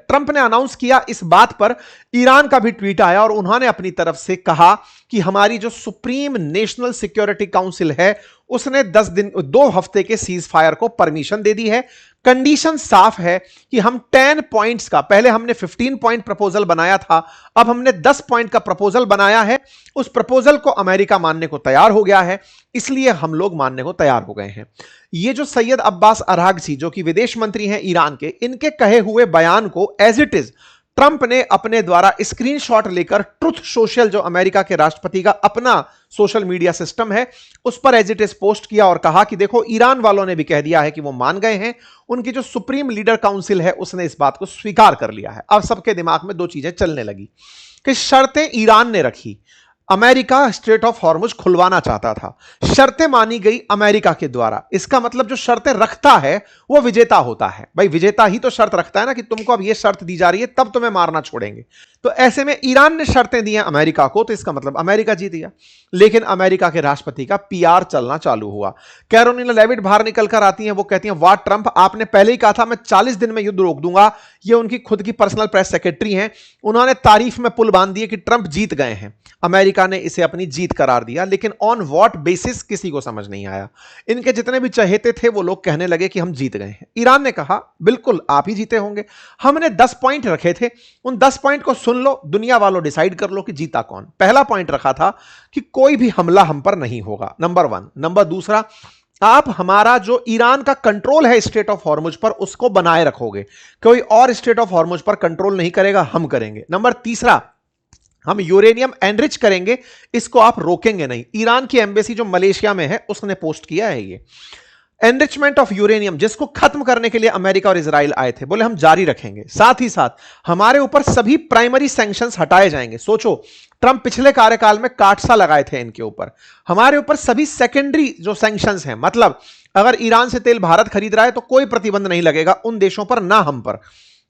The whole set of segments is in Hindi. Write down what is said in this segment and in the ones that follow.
ट्रंप ने अनाउंस किया, इस बात पर ईरान का भी ट्वीट आया और उन्होंने अपनी तरफ से कहा कि हमारी जो सुप्रीम नेशनल सिक्योरिटी काउंसिल है उसने 2 हफ्ते के सीज फायर को परमिशन दे दी है। कंडीशन साफ है कि हम 10 पॉइंट्स का, पहले हमने 15 पॉइंट प्रपोजल बनाया था, अब हमने 10 पॉइंट का प्रपोजल बनाया है। उस प्रपोजल को अमेरिका मानने को तैयार हो गया है, इसलिए हम लोग मानने को तैयार हो गए हैं। ये जो सैयद अब्बास अरागची जो कि विदेश मंत्री हैं ईरान के, इनके कहे हुए बयान को एज इट इज ट्रंप ने अपने द्वारा स्क्रीनशॉट लेकर ट्रुथ सोशल, जो अमेरिका के राष्ट्रपति का अपना सोशल मीडिया सिस्टम है, उस पर एज इट इज पोस्ट किया और कहा कि देखो ईरान वालों ने भी कह दिया है कि वो मान गए हैं, उनकी जो सुप्रीम लीडर काउंसिल है उसने इस बात को स्वीकार कर लिया है। अब सबके दिमाग में 2 चीजें चलने लगी कि शर्तें ईरान ने रखी, अमेरिका स्ट्रेट ऑफ हॉर्मुज खुलवाना चाहता था, शर्तें मानी गई अमेरिका के द्वारा, इसका मतलब जो शर्तें रखता है वो विजेता होता है। भाई विजेता ही तो शर्त रखता है ना कि तुमको अब ये शर्त दी जा रही है तब तुम्हें मारना छोड़ेंगे। तो ऐसे में ईरान ने शर्तें दी हैं अमेरिका को, तो इसका मतलब अमेरिका जीत गया। लेकिन अमेरिका के राष्ट्रपति का पीआर चलना चालू हुआ। कैरोलिना लेविट बाहर निकल कर आती हैं, वो कहती हैं वाह ट्रंप, आपने पहले ही कहा था मैं 40 दिन में युद्ध रोक दूंगा। ये उनकी खुद की पर्सनल प्रेस सेक्रेटरी हैं, उन्होंने तारीफ में पुल बांध दिए कि ट्रंप जीत गए हैं। अमेरिका ने इसे अपनी जीत करार दिया, लेकिन ऑन व्हाट बेसिस किसी को समझ नहीं आया। इनके जितने भी चहेते थे वो लोग कहने लगे कि हम जीत गए हैं। ईरान ने कहा बिल्कुल आप ही जीते होंगे, हमने 10 पॉइंट रखे थे, उन 10 पॉइंट को सुन लो, दुनिया वालों डिसाइड कर लो कि जीता कौन। पहला पॉइंट रखा था कि कोई भी हमला हम पर नहीं होगा, नंबर 1। नंबर 2, आप हमारा जो ईरान का कंट्रोल है स्ट्रेट ऑफ हॉर्मुज पर उसको बनाए रखोगे, कोई और स्ट्रेट ऑफ हॉर्मुज पर कंट्रोल नहीं करेगा, हम करेंगे। नंबर 3, हम यूरेनियम एनरिच करेंगे, इसको आप रोकेंगे नहीं। ईरान की एम्बेसी जो मलेशिया में है उसने पोस्ट किया है ये एनरिचमेंट ऑफ यूरेनियम, जिसको खत्म करने के लिए अमेरिका और इजराइल आए थे, बोले हम जारी रखेंगे। साथ ही साथ हमारे ऊपर सभी प्राइमरी सैंक्शंस हटाए जाएंगे। सोचो ट्रंप पिछले कार्यकाल में काटसा लगाए थे इनके ऊपर, हमारे ऊपर सभी सेकेंडरी जो सैंक्शंस हैं, मतलब अगर ईरान से तेल भारत खरीद रहा है तो कोई प्रतिबंध नहीं लगेगा उन देशों पर, ना हम पर,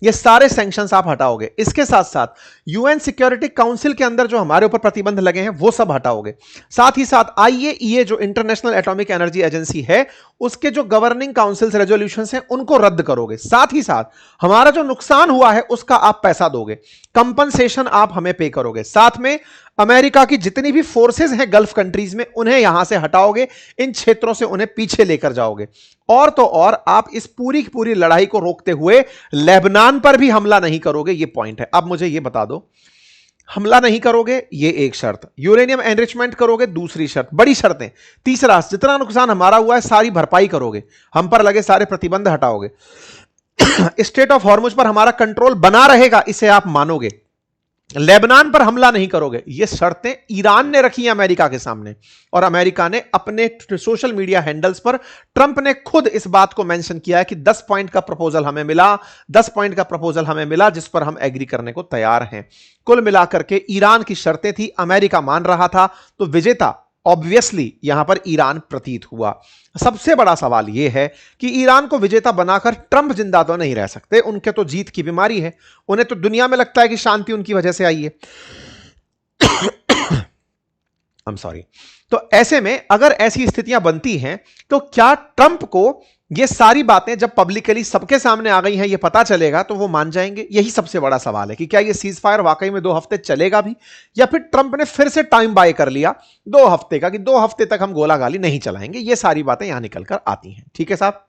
ये सारे सैंक्शंस आप हटाओगे। इसके साथ साथ यूएन सिक्योरिटी काउंसिल के अंदर जो हमारे ऊपर प्रतिबंध लगे हैं वो सब हटाओगे। साथ ही साथ आईएईए जो इंटरनेशनल एटॉमिक एनर्जी एजेंसी है उसके जो गवर्निंग काउंसिल्स रेजोल्यूशंस हैं उनको रद्द करोगे। साथ ही साथ हमारा जो नुकसान हुआ है उसका आप पैसा दोगे, कंपनसेशन आप हमें पे करोगे। साथ में अमेरिका की जितनी भी फोर्सेस हैं गल्फ कंट्रीज में उन्हें यहां से हटाओगे, इन क्षेत्रों से उन्हें पीछे लेकर जाओगे। और तो और आप इस पूरी की पूरी लड़ाई को रोकते हुए लेबनान पर भी हमला नहीं करोगे, ये पॉइंट है। अब मुझे ये बता दो, हमला नहीं करोगे ये एक शर्त, यूरेनियम एनरिचमेंट करोगे दूसरी शर्त, बड़ी शर्तें। तीसरा, जितना नुकसान हमारा हुआ है सारी भरपाई करोगे, हम पर लगे सारे प्रतिबंध हटाओगे, स्ट्रेट ऑफ हॉर्मुज पर हमारा कंट्रोल बना रहेगा, इसे आप मानोगे, लेबनान पर हमला नहीं करोगे। ये शर्तें ईरान ने रखी हैं अमेरिका के सामने, और अमेरिका ने अपने सोशल मीडिया हैंडल्स पर, ट्रंप ने खुद इस बात को मेंशन किया है कि 10 पॉइंट का प्रपोजल हमें मिला, 10 पॉइंट का प्रपोजल हमें मिला जिस पर हम एग्री करने को तैयार हैं। कुल मिलाकर के ईरान की शर्तें थी, अमेरिका मान रहा था, तो विजेता ऑब्वियसली यहां पर ईरान प्रतीत हुआ। सबसे बड़ा सवाल यह है कि ईरान को विजेता बनाकर ट्रंप जिंदा तो नहीं रह सकते, उनके तो जीत की बीमारी है, उन्हें तो दुनिया में लगता है कि शांति उनकी वजह से आई है। I'm sorry। तो ऐसे में अगर ऐसी स्थितियां बनती हैं तो क्या ट्रंप को ये सारी बातें जब पब्लिकली सबके सामने आ गई हैं ये पता चलेगा तो वो मान जाएंगे? यही सबसे बड़ा सवाल है कि क्या ये सीज फायर वाकई में 2 हफ्ते चलेगा भी, या फिर ट्रंप ने फिर से टाइम बाय कर लिया 2 हफ्ते का कि 2 हफ्ते तक हम गोला गाली नहीं चलाएंगे। ये सारी बातें यहां निकल कर आती हैं। ठीक है साहब,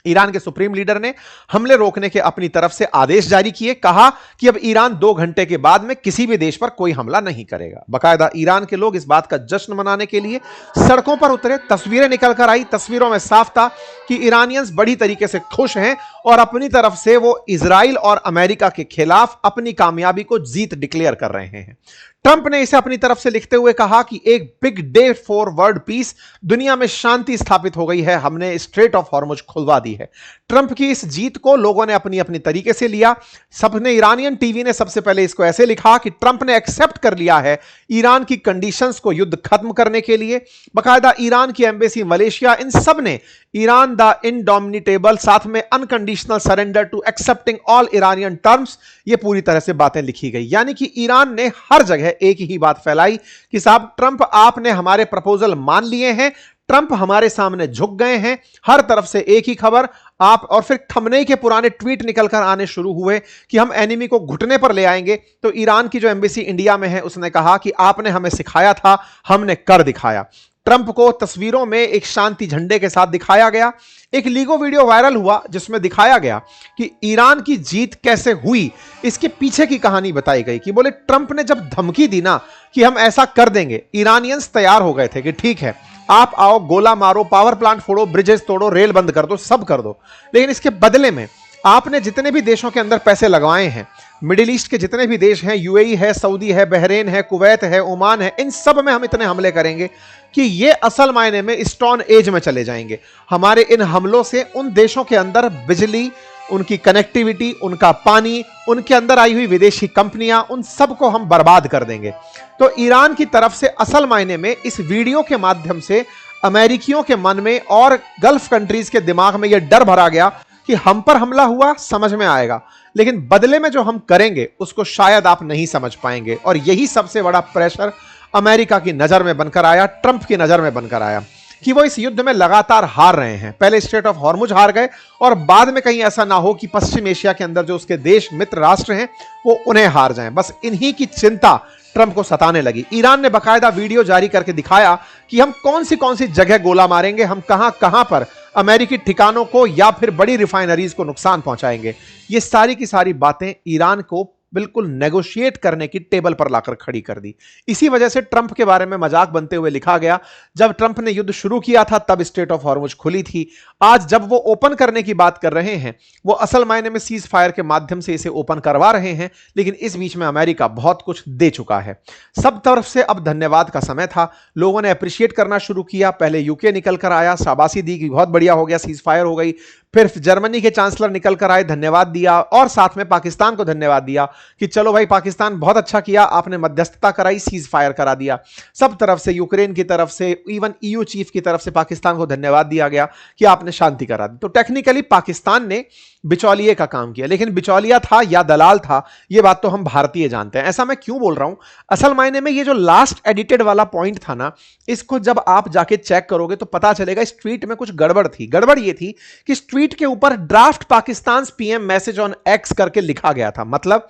ईरान के सुप्रीम लीडर ने हमले रोकने के अपनी तरफ से आदेश जारी किए, कहा कि अब ईरान 2 घंटे के बाद में किसी भी देश पर कोई हमला नहीं करेगा। बाकायदा ईरान के लोग इस बात का जश्न मनाने के लिए सड़कों पर उतरे, तस्वीरें निकल कर आई, तस्वीरों में साफ था कि ईरानियंस बड़ी तरीके से खुश हैं और अपनी तरफ से वो इजराइल और अमेरिका के खिलाफ अपनी कामयाबी को जीत डिक्लेयर कर रहे हैं। ट्रंप ने इसे अपनी तरफ से लिखते हुए कहा कि एक big day for world peace, दुनिया में शांति स्थापित हो गई है, हमने स्ट्रेट ऑफ हॉर्मुज खुलवा दी है। ट्रंप की इस जीत को लोगों ने अपनी अपनी तरीके से लिया। सबने, ईरानियन टीवी ने सबसे पहले इसको ऐसे लिखा कि ट्रंप ने एक्सेप्ट कर लिया है ईरान की कंडीशंस को युद्ध खत्म करने के लिए। बाकायदा ईरान की एम्बेसी मलेशिया, इन सब ने ईरान द इनडोमिनेटेबल, साथ में unconditional surrender to accepting all Iranian terms, ये पूरी तरह से बातें लिखी गई। यानी कि ईरान ने हर जगह एक ही बात फैलाई कि साहब ट्रंप आपने हमारे प्रपोजल मान लिए हैं, ट्रंप हमारे सामने झुक गए हैं, हर तरफ से एक ही खबर आप, और फिर खमनेई के पुराने ट्वीट निकलकर आने शुरू हुए कि हम एनिमी को घुटने पर ले आएंगे। तो ईरान की जो एम्बेसी इंडिया में है उसने कहा कि आपने हमें सिखाया था, हमने कर दिखाया। ट्रंप को तस्वीरों में एक शांति झंडे के साथ दिखाया गया। एक लीगो वीडियो वायरल हुआ जिसमें दिखाया गया कि ईरान की जीत कैसे हुई, इसके पीछे की कहानी बताई गई कि बोले ट्रंप ने जब धमकी दी ना कि हम ऐसा कर देंगे, ईरानियंस तैयार हो गए थे कि ठीक है आप आओ, गोला मारो, पावर प्लांट फोड़ो, ब्रिजेस तोड़ो, रेल बंद कर दो, सब कर दो, लेकिन इसके बदले में आपने जितने भी देशों के अंदर पैसे लगवाए हैं, मिडिल ईस्ट के जितने भी देश हैं, यूएई है, सऊदी है, बहरेन है, कुवैत है, ओमान है, इन सब में हम इतने हमले करेंगे कि ये असल मायने में स्टोन एज में चले जाएंगे। हमारे इन हमलों से उन देशों के अंदर बिजली, उनकी कनेक्टिविटी, उनका पानी, उनके अंदर आई हुई विदेशी कंपनियां, उन सबको हम बर्बाद कर देंगे। तो ईरान की तरफ से असल मायने में इस वीडियो के माध्यम से अमेरिकियों के मन में और गल्फ कंट्रीज के दिमाग में यह डर भरा गया कि हम पर हमला हुआ, समझ में आएगा, लेकिन बदले में जो हम करेंगे उसको शायद आप नहीं समझ पाएंगे। और यही सबसे बड़ा प्रेशर अमेरिका की नजर में बनकर आया, ट्रंप की नजर में बनकर आया कि वो इस युद्ध में लगातार हार रहे हैं। पहले स्ट्रेट ऑफ हॉर्मुज हार गए और बाद में कहीं ऐसा ना हो कि पश्चिम एशिया के अंदर जो उसके देश मित्र राष्ट्र हैं वो उन्हें हार जाएं। बस इन्हीं की चिंता ट्रंप को सताने लगी। ईरान ने बकायदा वीडियो जारी करके दिखाया कि हम कौन सी जगह गोला मारेंगे, हम कहां कहां पर अमेरिकी ठिकानों को या फिर बड़ी रिफाइनरीज को नुकसान पहुंचाएंगे। ये सारी की सारी बातें ईरान को बिल्कुल नेगोशिएट करने की टेबल पर लाकर खड़ी कर दी। इसी वजह से ट्रंप के बारे में मजाक बनते हुए लिखा गया, जब ट्रंप ने युद्ध शुरू किया था तब स्ट्रेट ऑफ हॉर्मुज खुली थी, आज जब वो ओपन करने की बात कर रहे हैं, वो असल मायने में सीज फायर के माध्यम से इसे ओपन करवा रहे हैं, लेकिन इस बीच में अमेरिका बहुत कुछ दे चुका है। सब तरफ से अब धन्यवाद का समय था, लोगों ने अप्रिशिएट करना शुरू किया। पहले यूके निकल कर आया, शाबाशी दी कि बहुत बढ़िया हो गया, सीज फायर हो गई। फिर जर्मनी के चांसलर निकल कर आए, धन्यवाद दिया, और साथ में पाकिस्तान को धन्यवाद दिया कि चलो भाई पाकिस्तान बहुत अच्छा किया, आपने मध्यस्थता कराई, सीज फायर करा दिया। सब तरफ से, यूक्रेन की तरफ से, इवन ईयू चीफ की तरफ से पाकिस्तान को धन्यवाद दिया गया कि आपने शांति करा दी। तो टेक्निकली पाकिस्तान ने बिचौलिए का काम किया, लेकिन बिचौलिया था या दलाल था ये बात तो हम भारतीय जानते हैं। ऐसा मैं क्यों बोल रहा हूं, असल मायने में ये जो लास्ट एडिटेड वाला पॉइंट था ना, इसको जब आप जाके चेक करोगे तो पता चलेगा इस ट्वीट में कुछ गड़बड़ थी। गड़बड़ ये थी कि इस ट्वीट के ऊपर draft Pakistan PM message on x करके लिखा गया था। मतलब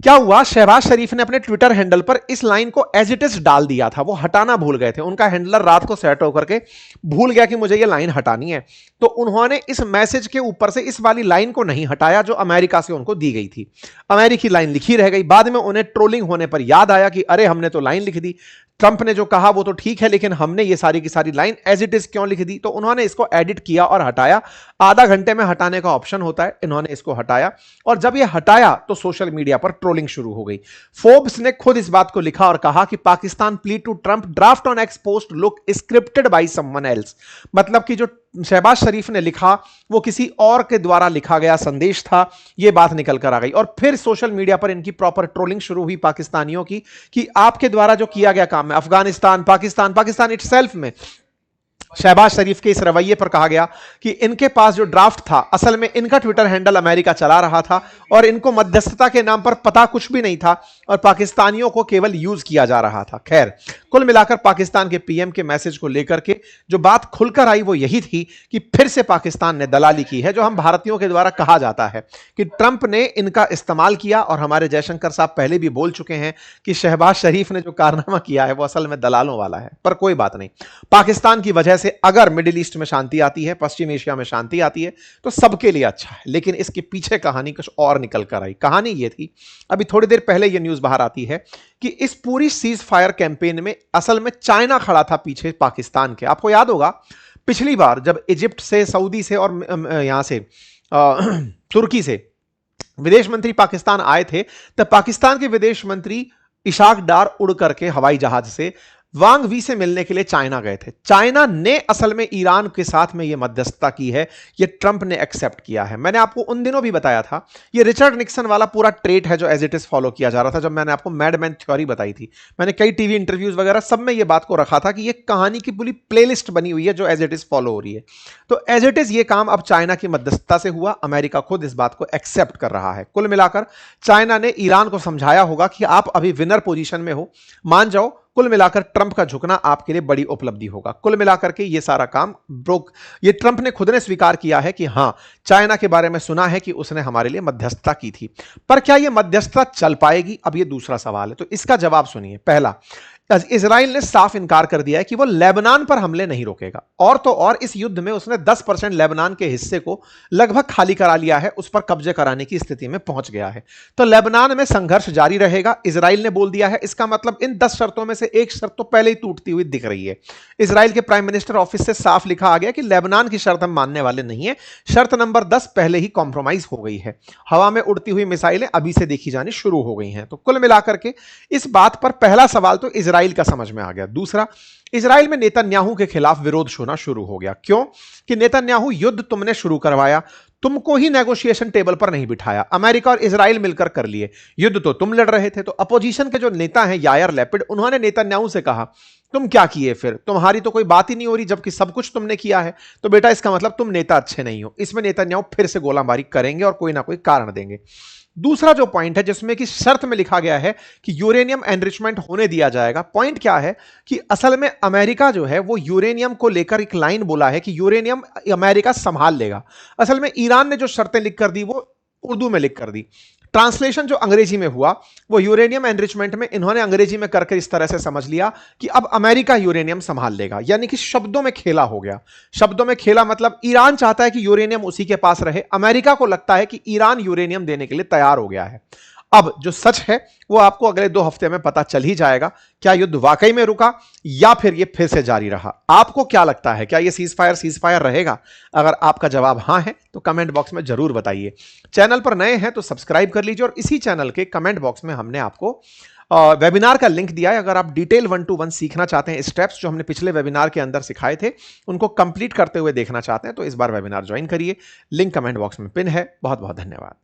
क्या हुआ, शहबाज शरीफ ने अपने ट्विटर हैंडल पर इस लाइन को एज इट इज डाल दिया था, वो हटाना भूल गए थे। उनका हैंडलर रात को सेट होकर के भूल गया कि मुझे ये लाइन हटानी है, तो उन्होंने इस मैसेज के ऊपर से इस वाली लाइन को नहीं हटाया जो अमेरिका से उनको दी गई थी। अमेरिकी लाइन लिखी रह गई। बाद में उन्हें ट्रोलिंग होने पर याद आया कि अरे हमने तो लाइन लिख दी, ट्रंप ने जो कहा वो तो ठीक है, लेकिन हमने ये सारी की सारी लाइन एज इट इज क्यों लिख दी। तो उन्होंने इसको एडिट किया और हटाया। आधा घंटे में हटाने का ऑप्शन होता है, इन्होंने इसको हटाया, और जब ये हटाया तो सोशल मीडिया पर ट्रोलिंग शुरू हो गई। फोर्ब्स ने खुद इस बात को लिखा और कहा कि Pakistan plead to Trump, draft on X post look scripted by someone else. मतलब कि जो शहबाज शरीफ ने लिखा वो किसी और के द्वारा लिखा गया संदेश था, यह बात निकल कर आ गई। और फिर सोशल मीडिया पर इनकी प्रॉपर ट्रोलिंग शुरू हुई पाकिस्तानियों की कि आपके द्वारा जो किया गया काम है अफगानिस्तान, पाकिस्तान इटसेल्फ में शहबाज शरीफ के इस रवैये पर कहा गया कि इनके पास जो ड्राफ्ट था, असल में इनका ट्विटर हैंडल अमेरिका चला रहा था और इनको मध्यस्थता के नाम पर पता कुछ भी नहीं था और पाकिस्तानियों को केवल यूज किया जा रहा था। खैर, कुल मिलाकर पाकिस्तान के पीएम के मैसेज को लेकर के जो बात खुलकर आई वो यही थी कि फिर से पाकिस्तान ने दलाली की है, जो हम भारतीयों के द्वारा कहा जाता है कि ट्रंप ने इनका इस्तेमाल किया। और हमारे जयशंकर साहब पहले भी बोल चुके हैं कि शहबाज शरीफ ने जो कारनामा किया है वो असल में दलालों वाला है। पर कोई बात नहीं, पाकिस्तान की वजह से अगर मिडिल ईस्ट में शांति आती है, पश्चिम एशिया में शांति आती है तो सबके लिए अच्छा है। लेकिन इसके पीछे कहानी कुछ और निकल कर आई। कहानी ये थी, अभी थोड़ी देर पहले ये न्यूज बाहर आती है कि इस पूरी सीज फायर कैंपेन में असल में चाइना खड़ा था पीछे पाकिस्तान के। आपको याद होगा पिछली बार जब इजिप्ट से, सऊदी से और यहां से तुर्की से विदेश मंत्री पाकिस्तान आए थे, तब पाकिस्तान के विदेश मंत्री इशाक डार उड़ करके हवाई जहाज से वांग वी से मिलने के लिए चाइना गए थे। चाइना ने असल में ईरान के साथ में यह मध्यस्थता की है, यह ट्रंप ने एक्सेप्ट किया है। मैंने आपको उन दिनों भी बताया था, यह रिचर्ड निक्सन वाला पूरा ट्रेट है जो एज इट इज फॉलो किया जा रहा था। जब मैंने आपको मैडमैन थ्योरी बताई थी, मैंने कई टीवी इंटरव्यूज वगैरह सब में यह बात को रखा था कि यह कहानी की पूरी प्लेलिस्ट बनी हुई है जो एज इट इज फॉलो हो रही है। तो एज इट इज ये काम अब चाइना की मध्यस्थता से हुआ, अमेरिका खुद इस बात को एक्सेप्ट कर रहा है। कुल मिलाकर चाइना ने ईरान को समझाया होगा कि आप अभी विनर पोजीशन में हो, मान जाओ कुल मिलाकर ट्रंप का झुकना आपके लिए बड़ी उपलब्धि होगा। कुल मिलाकर के ये सारा काम ये ट्रंप ने खुद ने स्वीकार किया है कि हां, चाइना के बारे में सुना है कि उसने हमारे लिए मध्यस्थता की थी, पर क्या यह मध्यस्थता चल पाएगी, अब यह दूसरा सवाल है। तो इसका जवाब सुनिए। पहला, इजराइल ने साफ इनकार कर दिया है कि वो लेबनान पर हमले नहीं रोकेगा, और तो और इस युद्ध में उसने 10% लेबनान के हिस्से को लगभग खाली करा लिया है, उस पर कब्जे कराने की स्थिति में पहुंच गया है। तो लेबनान में संघर्ष जारी रहेगा, इजराइल ने बोल दिया है। इसका मतलब इन 10 शर्तों में से एक शर्त तो पहले ही टूटती हुई दिख रही है। इजराइल के प्राइम मिनिस्टर ऑफिस से साफ लिखा आ गया कि लेबनान की शर्त हम मानने वाले नहीं है। शर्त नंबर 10 पहले ही कॉम्प्रोमाइज हो गई है। हवा में उड़ती हुई मिसाइलें अभी से देखी जानी शुरू हो गई हैं। तो कुल मिलाकर के इस बात पर पहला सवाल तो इजराइल का समझ में आ गया। दूसरा, इजराइल में नेतन्याहू के खिलाफ विरोध होना शुरू हो गया। क्यों? कि नेतन्याहू, युद्ध तुमने शुरू करवाया, तुमको ही नेगोशिएशन टेबल पर नहीं बिठाया, अमेरिका और इजराइल मिलकर कर लिए, युद्ध तो तुम लड़ रहे थे। तो अपोजिशन के जो नेता हैं यायर लैपिड, उन्होंने नेतन्याहू से कहा तुम क्या किए, फिर तुम्हारी तो कोई बात ही नहीं हो रही, जबकि सब कुछ तुमने किया है। तो बेटा इसका मतलब तुम नेता अच्छे नहीं हो। इसमें नेतन्याहू फिर से गोलाबारी करेंगे और कोई ना कोई कारण देंगे। दूसरा जो पॉइंट है जिसमें कि शर्त में लिखा गया है कि यूरेनियम एनरिचमेंट होने दिया जाएगा, पॉइंट क्या है कि असल में अमेरिका जो है वो यूरेनियम को लेकर एक लाइन बोला है कि यूरेनियम अमेरिका संभाल लेगा। असल में ईरान ने जो शर्तें लिख कर दी वो उर्दू में लिख कर दी। ट्रांसलेशन जो अंग्रेजी में हुआ वो यूरेनियम एनरिचमेंट में इन्होंने अंग्रेजी में करके इस तरह से समझ लिया कि अब अमेरिका यूरेनियम संभाल लेगा, यानी कि शब्दों में खेला हो गया। शब्दों में खेला मतलब ईरान चाहता है कि यूरेनियम उसी के पास रहे, अमेरिका को लगता है कि ईरान यूरेनियम देने के लिए तैयार हो गया है। अब जो सच है वो आपको अगले 2 हफ्ते में पता चल ही जाएगा। क्या युद्ध वाकई में रुका या फिर ये फिर से जारी रहा? आपको क्या लगता है, क्या ये सीज फायर रहेगा? अगर आपका जवाब हां है तो कमेंट बॉक्स में जरूर बताइए। चैनल पर नए हैं तो सब्सक्राइब कर लीजिए, और इसी चैनल के कमेंट बॉक्स में हमने आपको वेबिनार का लिंक दिया है। अगर आप डिटेल 1 to 1 सीखना चाहते हैं, स्टेप्स जो हमने पिछले वेबिनार के अंदर सिखाए थे उनको कंप्लीट करते हुए देखना चाहते हैं, तो इस बार वेबिनार ज्वाइन करिए। लिंक कमेंट बॉक्स में पिन है। बहुत बहुत धन्यवाद।